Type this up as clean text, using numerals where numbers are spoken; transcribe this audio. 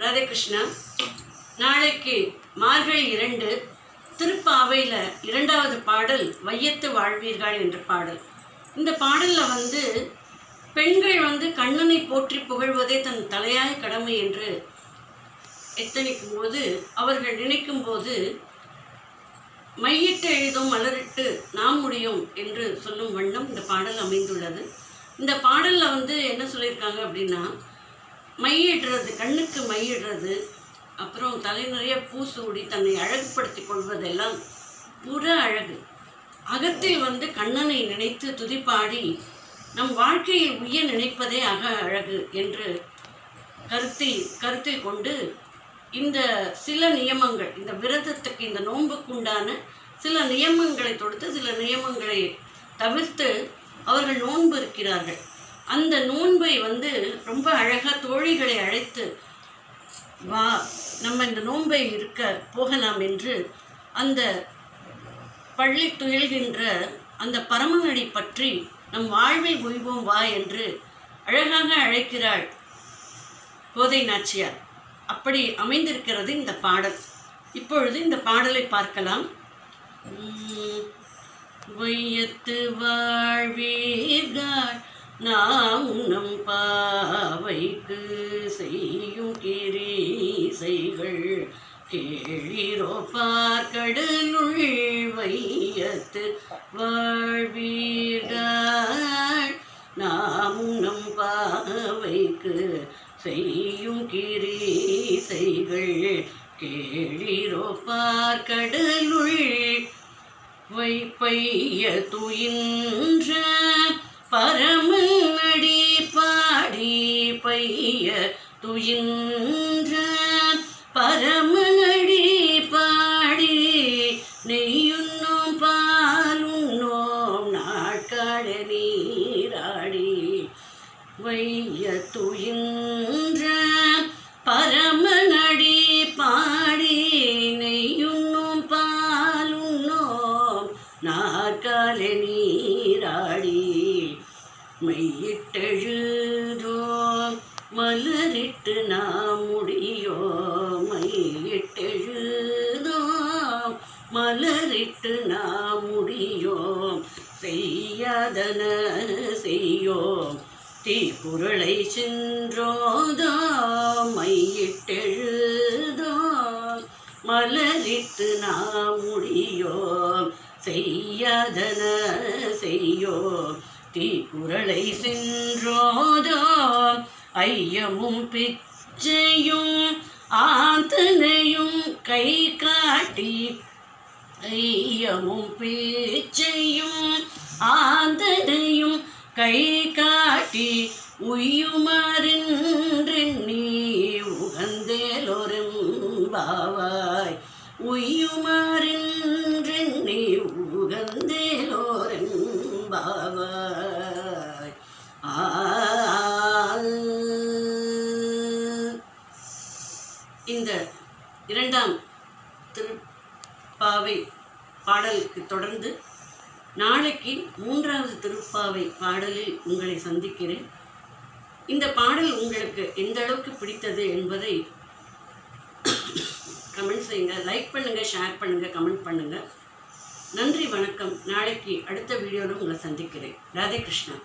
ராதே கிருஷ்ணா. நாளைக்கு மார்கழி 2 திருப்பாவையில் 2வது பாடல் வையத்து வாழ்வீர்கள் என்ற பாடல். இந்த பாடலில் பெண்கள் கண்ணனை போற்றி புகழ்வதே தன் தலையாய கடமை என்று எத்தனிக்கும் போது அவர்கள் நினைக்கும் போது மையிட்டு எழுதும் மலரிட்டு நாம் முடியும் என்று சொல்லும் வண்ணம் இந்த பாடல் அமைந்துள்ளது. இந்த பாடலில் என்ன சொல்லியிருக்காங்க அப்படின்னா, மையிடுறது, கண்ணுக்கு மையிடுறது, அப்புறம் தலை நிறைய பூசூடி தன்னை அழகுபடுத்தி கொள்வதெல்லாம் புற அழகு. அகத்தில் கண்ணனை நினைத்து துதிப்பாடி நம் வாழ்க்கையை உய்ய நினைப்பதே அக அழகு என்று கருத்தில் கொண்டு இந்த சில நியமங்கள், இந்த விரதத்துக்கு, இந்த நோன்புக்குண்டான சில நியமங்களை தொடுத்து சில நியமங்களை தவிர்த்து அவர்கள் நோன்பு இருக்கிறார்கள். அந்த நோன்பை ரொம்ப அழகாக தோழிகளை அழைத்து வா, நம்ம இந்த நோன்பை இருக்க போகலாம் என்று அந்த பள்ளி துயில்கின்ற அந்த பரமநடி பற்றி நம் வாழ்வை உய்வோம் வா என்று அழகாக அழைக்கிறாள் கோதை நாச்சியார். அப்படி அமைந்திருக்கிறது இந்த பாடல். இப்பொழுது இந்த பாடலை பார்க்கலாம். வையத்து வாழ்வீர்கள் நாம் நம் பாவைக்கு செய்யும் கிரீசைகள் கேளிரோ பார்க்கடலுள். வையத்து வாழ்வீர்கள் நாம் நம் பாவைக்கு செய்யும் கிரீசைகள் கேளிரோ பார்க்கடலுள். வைப்பைய துயின்ற பரமநடி பாடி, பைய துயின்ற பரமநடி பாடி நெய்யுண்ணோம் பாலுண்ணோம் நாட்கால நீராடி. வைய துயின்ற பரமநடி பாடி நெய்யுண்ணோம் பாலுண்ணோம் நாட்கால நீராடி. மையிட்டெழுதோம் மலரிட்டு நாம் முடியோ, மையிட்டெழுதோம் மலரிட்டு நாம் முடியோம். செய்யாதன செய்யோம் தீக்குறளை சென்றோதோம். மையிட்டெழுதோம் மலரிட்டு நாம் முடியோம். செய்யாதன செய்யோம் தீக்குறளை சென்றோதோம். ஐயமும் பிச்சையும் ஆந்தனையும் கை காட்டி, ஐயமும் பிச்சையும் ஆந்தனையும் கை காட்டி உய்யுமாறென்றெண்ணி உகந்தேலோரெம்பாவாய். உய்யுமாறென்றெண்ணி உகந்தேலோரெம்பாவாய். இந்த 2ஆம் திருப்பாவை பாடலுக்கு தொடர்ந்து நாளைக்கு 3வது திருப்பாவை பாடலில் உங்களை சந்திக்கிறேன். இந்த பாடல் உங்களுக்கு எந்த அளவுக்கு பிடித்தது என்பதை கமெண்ட் செய்யுங்க, லைக் பண்ணுங்கள், ஷேர் பண்ணுங்கள், கமெண்ட் பண்ணுங்கள். நன்றி, வணக்கம். நாளைக்கு அடுத்த வீடியோவில் உங்களை சந்திக்கிறேன். ராதே கிருஷ்ணா.